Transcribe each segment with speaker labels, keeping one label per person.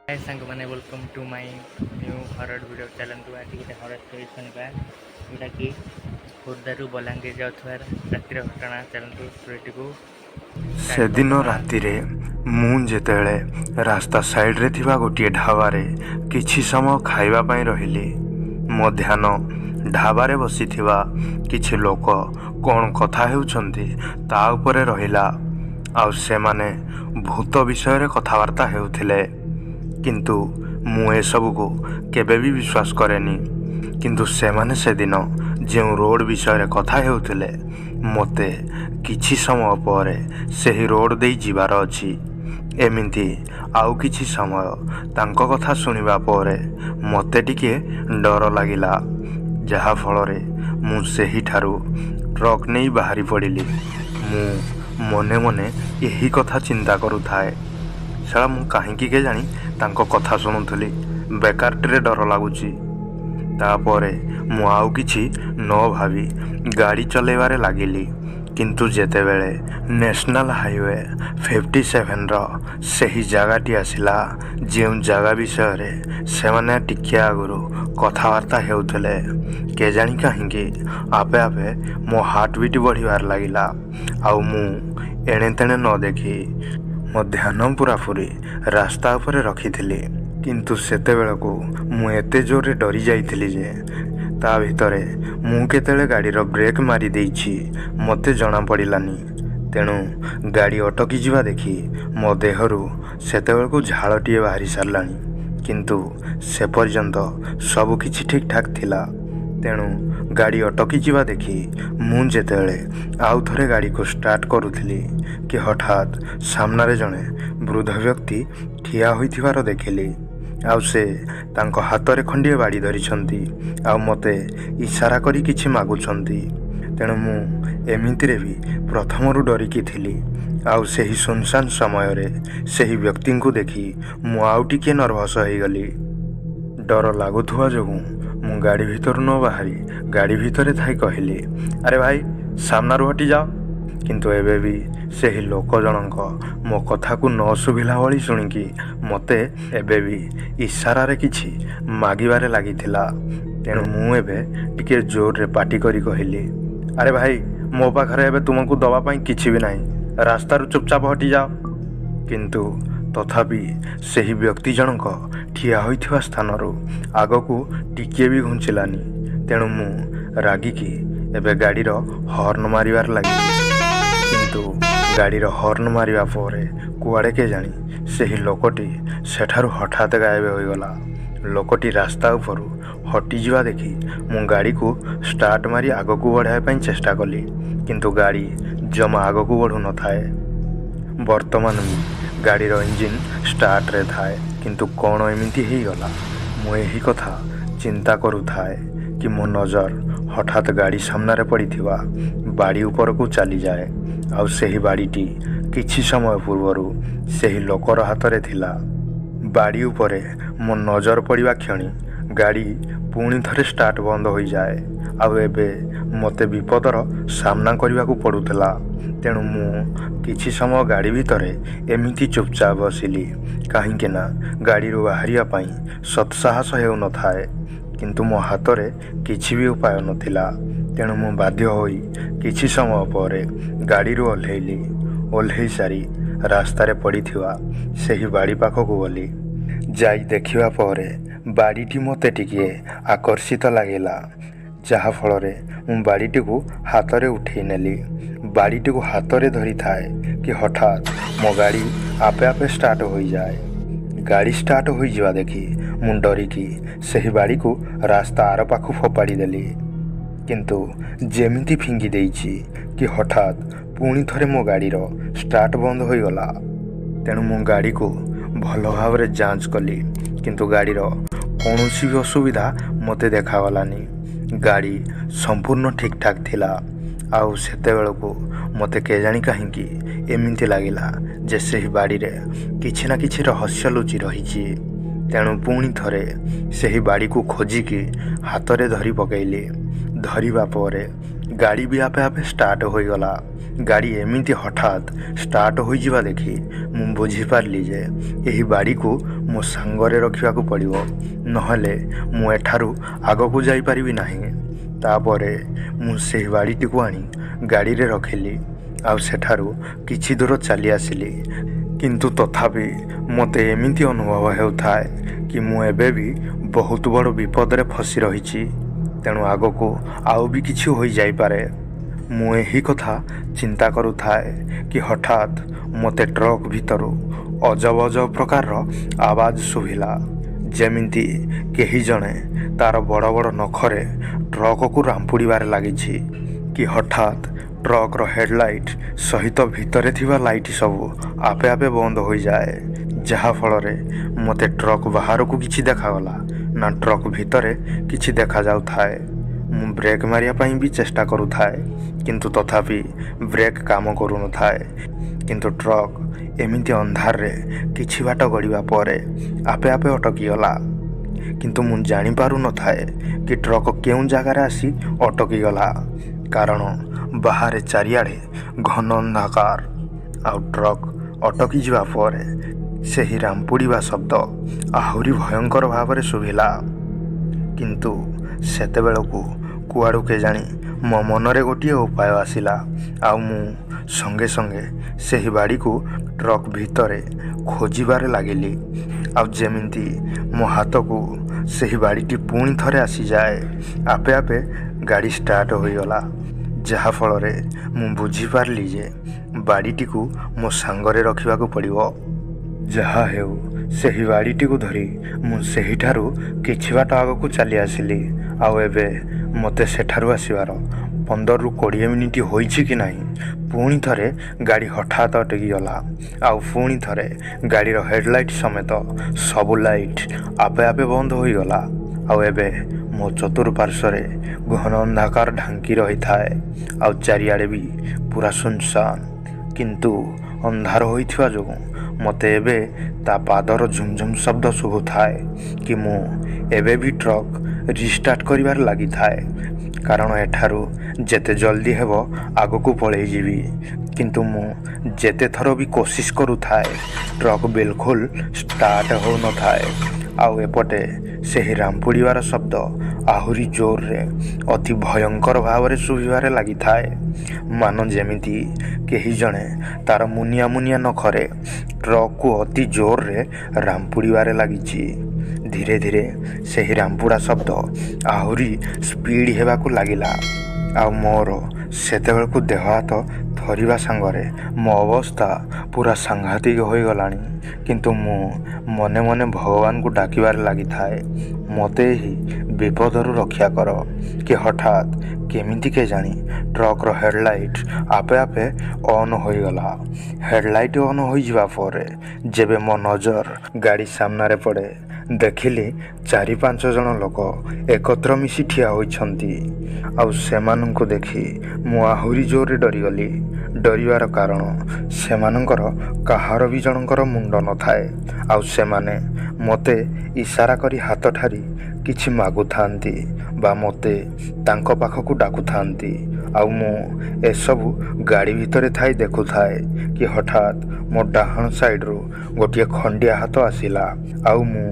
Speaker 1: हाय सांग मैंने welcome to my new horror video चलतु आज गोटे हरर स्टोरी शुणा जोटा कि खोर्धारू बलांगीर जाऊर रातिर घटना चलतु स्टोरी को
Speaker 2: सेदिन रातिरे मु जेतेले रास्ता साइड रे थिबा गोटे ढाबारे किछि समय खाइबा पई रहिली। मध्याह्न ढाबारे बसिथिबा किछि लोक कोन कथा हेउछंती ता उपरे रहिला आउ सेमाने भूत विषय रे कथावार्ता हेउथिले। किंतु मु ए सब को केबे भी विश्वास करेनी। किंतु सेमाने सेदिन जो रोड विषय रे कथा हेउथिले मते किछि समय पर सही रोड दे जीवार अछि। एमिति आउ किछि समय तांको कथा सुनिबा परे मते टिके डर लागिला, जहा फलरे मु सही ठारू ट्रक नहीं बाहरी पड़िली। मु मने मने यही कथा चिंता करुथाए, साला मु काहींकी के जानी तांको कथा शुणुथली, बेकारटिरे डर लागुची। तापरे मु आउ किछि न भावी गाड़ी चलेबारे लागिली। किंतु जेतेबेले नेशनल हाईवे 57 रो सही जगाटी आसिला जो जगह विषय रे सेमाने टिके आगुरु कथावार्ता हेउथले, के जानी काहींकी आपे आपे मो हार्ट बीट बढ़िबार लागिला। आउ मु एणे तेणे न देखी मध्याह्न पूरापूरी रास्ता उपरे रखिथिली। किंतु सेतेबेलकू मु एते जोरे डरी जाइथिली जे ता भितरे मु केतेले गाड़ीर ब्रेक मारी देइछि मते जना पड़िलानी। तेणु गाड़ी अटकी जिवा देखी मो देहरु सेतेबेलकू झाड़टिए बाहरी सारलानी। किंतु से पर्यंत सब किछि ठीक ठाक थिला। तेणु गाड़ी अटकी जिवा देखी मु जेतेले आउ थरे गाड़ी को स्टार्ट करुथिली कि हठात सामनारे जणे वृद्ध व्यक्ति ठिया होइथिबार देखिली। आउ से तांको हातरे खंडिए बाड़ी धरिछंती आउ मते इशारा करी किछि मागुछंती। तेणु मु एमितिरे भी प्रथमरु डरिकी थिली। आउ सेही सुनसान समय रे सेही व्यक्ति को देखी मु आउ टिके नर्भस होई गली। डर लागुथुवा जोगु मु गाड़ी भितर न बाहरी गाड़ी भितरे थाई कहली, अरे भाई सामनारू हटी जाओ। किंतु एबे भी सेही लोक जनक मो कथा को न सुभिला भली शुणिकी मते एबे भी इशारा रे किछि मागिबारे लागिथिला। तेणु मु एबे टिके जोर रे पाटी करी कहली, अरे भाई मो पाखरे एबे तुमको दवा पई किछि भी नाही, रास्तारू चुपचाप हटी जाओ। किंतु तथापि सेही व्यक्ति जनक ठिया होइथिबा स्थानरू आगकू टिके भी घुंचिलानी। तेणु मु रागिकी एबे गाड़ीर हॉर्न मारिबार लागिली। किंतु गाड़ीर हॉर्न मारिबा परे कुआड़े के जानी सेही लोकटी सेठारू हठात गायब होइगला। लोकटी रास्ता उपरू हटी जिवा देखी मु गाड़ी को स्टार्ट मारी आगकू बढ़ाई पई चेष्टा कली। किंतु गाड़ी जमा आगकू बढ़ु न थाए। वर्तमान गाड़ीर इंजिन स्टार्ट रे थाए। किंतु कौन एमिति ही गला मु यही कथा चिंता करुथाए कि मो नजर हठात गाड़ी सामनारे पड़िथिबा बाड़ी ऊपर को चली जाए। आउ सेही बाड़ीटी किछि समय पूर्वरु सेही लोकर हातरे थिला। बाड़ी उपरे मो नजर पड़िबा क्षणी गाड़ी पुणी थरे स्टार्ट बंद हो जाए। आउ एबे मते विपदर सामना करने को पड़ुला। तेणु मु किछि समय गाड़ी भितरे एमिति चुपचाप बसिली, काहींकि ना गाड़ी बाहरिया पई सत्साहस हेउ न थाए। किंतु मो हातरे किछि भी उपाय नथिला। तेणु मु बाध्य होई किछि समय परे गाड़ी ओह्लैली। ओह्लै सारी रास्तारे पड़िथिबा सेही बाड़ी पाखकू गली। जाई देखिबा परे बाड़ीटी मते टिके आकर्षित लागिला, जहा फलरे मु बाड़ीटी को हातरे उठेई नेली। बाड़ीटी को हातरे धरी थाए कि हठात मो गाड़ी आपे आपे स्टार्ट हो जाए। गाड़ी स्टार्ट हो जिवा देखी मु डरिकी सेही बाड़ी को रास्ता आर पाखु फोपाड़ी देली। किंतु जेमिति फिंगी देइछि कि हठात पुणी थरे मो गाड़ीर स्टार्ट बंद हो गला। तेणु मो गाड़ी को भल भाव रे जांच कली। किंतु गाड़ीर कौनसी भी असुविधा मते देखागलानी। गाड़ी संपूर्ण ठीक ठाक थिला। आउ सेतेबेलकू मते केजाणी काहींकी एमिति लागिला जे सेही बाड़ी रे किछि ना किछि रहस्य लुचि रहिछि। तेणु पुणी थरे सेही बाड़ी को खोजिकी हातरे धरी पकेइली। धरिबा परे गाड़ी भी आपे आपे स्टार्ट हो गला। ଗାଡ଼ି ଏମିତି ହଠାତ୍ ଷ୍ଟାର୍ଟ ହୋଇଯିବା ଦେଖି ମୁଁ ବୁଝିପାରିଲି ଯେ ଏହି ବାଡ଼ିକୁ ମୋ ସାଙ୍ଗରେ ରଖିବାକୁ ପଡ଼ିବ, ନହେଲେ ମୁଁ ଏଠାରୁ ଆଗକୁ ଯାଇପାରିବି ନାହିଁ। ତାପରେ ମୁଁ ସେହି ବାଡ଼ିଟିକୁ ଆଣି ଗାଡ଼ିରେ ରଖିଲି ଆଉ ସେଠାରୁ କିଛି ଦୂର ଚାଲି ଆସିଲି। କିନ୍ତୁ ତଥାପି ମୋତେ ଏମିତି ଅନୁଭବ ହେଉଥାଏ କି ମୁଁ ଏବେ ବି ବହୁତ ବଡ଼ ବିପଦରେ ଫସି ରହିଛି, ତେଣୁ ଆଗକୁ ଆଉ ବି କିଛି ହୋଇଯାଇପାରେ। ମୁଁ ଏହି କଥା ଚିନ୍ତା କରୁଥାଏ କି ହଠାତ୍ ମୋତେ ଟ୍ରକ୍ ଭିତରୁ ଅଜବ ଅଜବ ପ୍ରକାରର ଆବାଜ ଶୁଭିଲା, ଯେମିତି କେହି ଜଣେ ତା'ର ବଡ଼ ବଡ଼ ନଖରେ ଟ୍ରକକୁ ରାମ୍ପୁଡ଼ିବାରେ ଲାଗିଛି। କି ହଠାତ୍ ଟ୍ରକ୍ର ହେଡ଼ଲାଇଟ୍ ସହିତ ଭିତରେ ଥିବା ଲାଇଟ୍ ସବୁ ଆପେ ଆପେ ବନ୍ଦ ହୋଇଯାଏ, ଯାହାଫଳରେ ମୋତେ ଟ୍ରକ୍ ବାହାରକୁ କିଛି ଦେଖାଗଲା ନା ଟ୍ରକ୍ ଭିତରେ କିଛି ଦେଖାଯାଉଥାଏ। ମୁଁ ବ୍ରେକ୍ ମାରିବା ପାଇଁ ବି ଚେଷ୍ଟା କରୁଥାଏ, କିନ୍ତୁ ତଥାପି ବ୍ରେକ୍ କାମ କରୁନଥାଏ। କିନ୍ତୁ ଟ୍ରକ୍ ଏମିତି ଅନ୍ଧାରରେ କିଛି ବାଟ ଗଡ଼ିବା ପରେ ଆପେ ଆପେ ଅଟକିଗଲା। କିନ୍ତୁ ମୁଁ ଜାଣିପାରୁନଥାଏ କି ଟ୍ରକ୍ କେଉଁ ଜାଗାରେ ଆସି ଅଟକିଗଲା, କାରଣ ବାହାରେ ଚାରିଆଡ଼େ ଘନ ଅନ୍ଧକାର। ଆଉ ଟ୍ରକ୍ ଅଟକିଯିବା ପରେ ସେହି ରାମ୍ପୁଡ଼ିବା ଶବ୍ଦ ଆହୁରି ଭୟଙ୍କର ଭାବରେ ଶୁଭିଲା। କିନ୍ତୁ ସେତେବେଳକୁ କୁଆଡ଼ୁ କେଜାଣି ମୋ ମନରେ ଗୋଟିଏ ଉପାୟ ଆସିଲା, ଆଉ ମୁଁ ସଙ୍ଗେ ସଙ୍ଗେ ସେହି ବାଡ଼ିକୁ ଟ୍ରକ୍ ଭିତରେ ଖୋଜିବାରେ ଲାଗିଲି। ଆଉ ଯେମିତି ମୋ ହାତକୁ ସେହି ବାଡ଼ିଟି ପୁଣି ଥରେ ଆସିଯାଏ, ଆପେ ଆପେ ଗାଡ଼ି ଷ୍ଟାର୍ଟ ହୋଇଗଲା, ଯାହାଫଳରେ ମୁଁ ବୁଝିପାରିଲି ଯେ ବାଡ଼ିଟିକୁ ମୋ ସାଙ୍ଗରେ ରଖିବାକୁ ପଡ଼ିବ। ଯାହା ହେଉ ସେହି ବାଡ଼ିଟିକୁ ଧରି ମୁଁ ସେହିଠାରୁ କିଛି ବାଟ ଆଗକୁ ଚାଲି ଆସିଲି। ଆଉ ଏବେ ମୋତେ ସେଠାରୁ ଆସିବାର 15ରୁ 20 ମିନିଟ୍ ହୋଇଛି କି ନାହିଁ, ପୁଣି ଥରେ ଗାଡ଼ି ହଠାତ୍ ଅଟକିଗଲା। ଆଉ ପୁଣି ଥରେ ଗାଡ଼ିର ହେଡ଼ଲାଇଟ୍ ସମେତ ସବୁ ଲାଇଟ୍ ଆପେ ଆପେ ବନ୍ଦ ହୋଇଗଲା। ଆଉ ଏବେ ମୋ ଚତୁଃପାର୍ଶ୍ୱରେ ଘନ ଅନ୍ଧକାର ଢାଙ୍କି ରହିଥାଏ, ଆଉ ଚାରିଆଡ଼େ ବି ପୁରା ସୁନସାନ। କିନ୍ତୁ ଅନ୍ଧାର ହୋଇଥିବା ଯୋଗୁଁ ମୋତେ ଏବେ ତା ପାଦର ଝୁମଝୁମ ଶବ୍ଦ ଶୁଭୁଥାଏ କି ମୁଁ ଏବେ ବି ଟ୍ରକ୍ ରିଷ୍ଟାର୍ଟ କରିବାରେ ଲାଗିଥାଏ, କାରଣ ଏଠାରୁ ଯେତେ ଜଲ୍ଦି ହେବ ଆଗକୁ ପଳେଇଯିବି। କିନ୍ତୁ ମୁଁ ଯେତେ ଥର ବି କୋସିସ କରୁଥାଏ, ଟ୍ରକ୍ ବିଲକୁଲ ଷ୍ଟାର୍ଟ ହେଉନଥାଏ। ଆଉ ଏପଟେ ସେହି ରାମ୍ପୁଡ଼ିବାର ଶବ୍ଦ ଆହୁରି ଜୋରରେ ଅତି ଭୟଙ୍କର ଭାବରେ ଶୁଭିବାରେ ଲାଗିଥାଏ, ମାନ ଯେମିତି କେହି ଜଣେ ତା'ର ମୁନିଆ ମୁନିଆ ନଖରେ ଟ୍ରକ୍କୁ ଅତି ଜୋରରେ ରାମ୍ପୁଡ଼ିବାରେ ଲାଗିଛି। ଧୀରେ ଧୀରେ ସେହି ରାମ୍ପୁଡ଼ା ଶବ୍ଦ ଆହୁରି ସ୍ପିଡ଼ ହେବାକୁ ଲାଗିଲା। ଆଉ ମୋର ସେତେବେଳକୁ ଦେହ ହାତ ଥରିବା ସାଙ୍ଗରେ ମୋ ଅବସ୍ଥା ପୁରା ସାଂଘାତିକ ହୋଇଗଲାଣି। କିନ୍ତୁ ମୁଁ ମନେ ମନେ ଭଗବାନଙ୍କୁ ଡାକିବାରେ ଲାଗିଥାଏ, ମୋତେ ଏହି ବିପଦରୁ ରକ୍ଷା କର। କି ହଠାତ୍ କେମିତି କେଜାଣି ଟ୍ରକ୍ର ହେଡ଼ଲାଇଟ୍ ଆପେ ଆପେ ଅନ୍ ହୋଇଗଲା। ହେଡ଼ଲାଇଟ୍ ଅନ୍ ହୋଇଯିବା ପରେ ଯେବେ ମୋ ନଜର ଗାଡ଼ି ସାମ୍ନାରେ ପଡ଼େ, ଦେଖିଲି 4-5 ଜଣ ଲୋକ ଏକତ୍ର ମିଶି ଠିଆ ହୋଇଛନ୍ତି। ଆଉ ସେମାନଙ୍କୁ ଦେଖି ମୁଁ ଆହୁରି ଜୋରରେ ଡରିଗଲି। ଡରିବାର କାରଣ ସେମାନଙ୍କର କାହାର ବି ଜଣଙ୍କର ମୁଣ୍ଡ ନଥାଏ, ଆଉ ସେମାନେ ମୋତେ ଇସାରା କରି ହାତ ଠାରି କିଛି ମାଗୁଥାନ୍ତି ବା ମୋତେ ତାଙ୍କ ପାଖକୁ ଡାକୁଥାନ୍ତି। ଆଉ ମୁଁ ଏସବୁ ଗାଡ଼ି ଭିତରେ ଥାଇ ଦେଖୁଥାଏ କି ହଠାତ୍ ମୋ ଡାହାଣ ସାଇଡ଼ରୁ ଗୋଟିଏ ଖଣ୍ଡିଆ ହାତ ଆସିଲା। ଆଉ ମୁଁ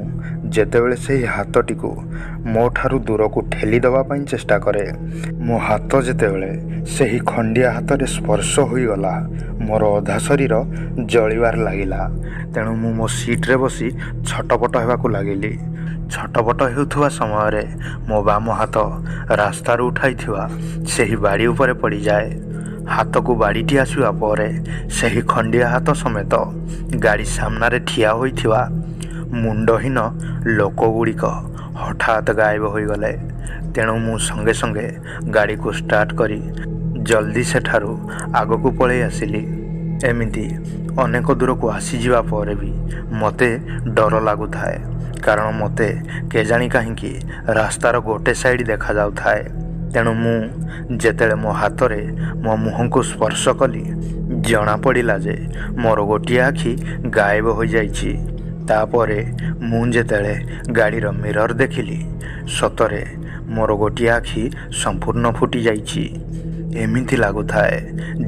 Speaker 2: ଯେତେବେଳେ ସେହି ହାତଟିକୁ ମୋ ଠାରୁ ଦୂରକୁ ଠେଲି ଦେବା ପାଇଁ ଚେଷ୍ଟା କରେ, ମୋ ହାତ ଯେତେବେଳେ ସେହି ଖଣ୍ଡିଆ ହାତରେ ସ୍ପର୍ଶ ହୋଇଗଲା, ମୋର ଅଧା ଶରୀର ଜଳିବାରେ ଲାଗିଲା। ତେଣୁ ମୁଁ ମୋ ସିଟ୍ରେ ବସି ଛଟପଟ ହେବାକୁ ଲାଗିଲି। ଛଟପଟ ହେଉଥିବା ସମୟରେ ମୋ ବାମ ହାତ ରାସ୍ତାରୁ ଉଠାଇଥିବା ସେହି ବାଡ଼ି ଉପରେ ପଡ଼ିଯାଏ। ହାତକୁ ବାଡ଼ିଟି ଆସିବା ପରେ ସେହି ଖଣ୍ଡିଆ ହାତ ସମେତ ଗାଡ଼ି ସାମ୍ନାରେ ଠିଆ ହୋଇଥିବା ମୁଣ୍ଡହୀନ ଲୋକଗୁଡ଼ିକ ହଠାତ୍ ଗାୟବ ହୋଇଗଲେ। ତେଣୁ ମୁଁ ସଙ୍ଗେ ସଙ୍ଗେ ଗାଡ଼ିକୁ ଷ୍ଟାର୍ଟ କରି ଜଲ୍ଦି ସେଠାରୁ ଆଗକୁ ପଳେଇ ଆସିଲି। ଏମିତି ଅନେକ ଦୂରକୁ ଆସିଯିବା ପରେ ବି ମୋତେ ଡର ଲାଗୁଥାଏ, କାରଣ ମୋତେ କେଜାଣି କାହିଁକି ରାସ୍ତାର ଗୋଟେ ସାଇଡ଼୍ ଦେଖାଯାଉଥାଏ। ତେଣୁ ମୁଁ ଯେତେବେଳେ ମୋ ହାତରେ ମୋ ମୁହଁକୁ ସ୍ପର୍ଶ କଲି, ଜଣାପଡ଼ିଲା ଯେ ମୋର ଗୋଟିଏ ଆଖି ଗାୟବ ହୋଇଯାଇଛି। ତାପରେ ମୁଁ ଯେତେବେଳେ ଗାଡ଼ିର ମିରର ଦେଖିଲି, ସତରେ ମୋର ଗୋଟିଏ ଆଖି ସମ୍ପୂର୍ଣ୍ଣ ଫୁଟି ଯାଇଛି। ଏମିତି ଲାଗୁଥାଏ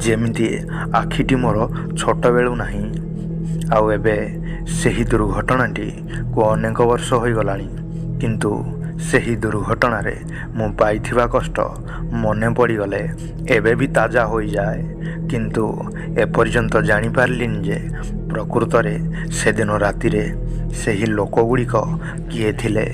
Speaker 2: ଯେମିତି ଆଖିଟି ମୋର ଛୋଟବେଳୁ ନାହିଁ। ଆଉ ଏବେ ସେହି ଦୁର୍ଘଟଣାଟିକୁ ଅନେକ ବର୍ଷ ହୋଇଗଲାଣି, କିନ୍ତୁ ସେହି ଦୁର୍ଘଟଣାରେ ମୁଁ ପାଇଥିବା କଷ୍ଟ ମନେ ପଡ଼ିଗଲେ ଏବେ ବି ତାଜା ହୋଇଯାଏ। କିନ୍ତୁ ଏପର୍ଯ୍ୟନ୍ତ ଜାଣିପାରିଲିନି ଯେ ପ୍ରକୃତରେ ସେଦିନ ରାତିରେ ସେହି ଲୋକଗୁଡ଼ିକ କିଏ ଥିଲେ।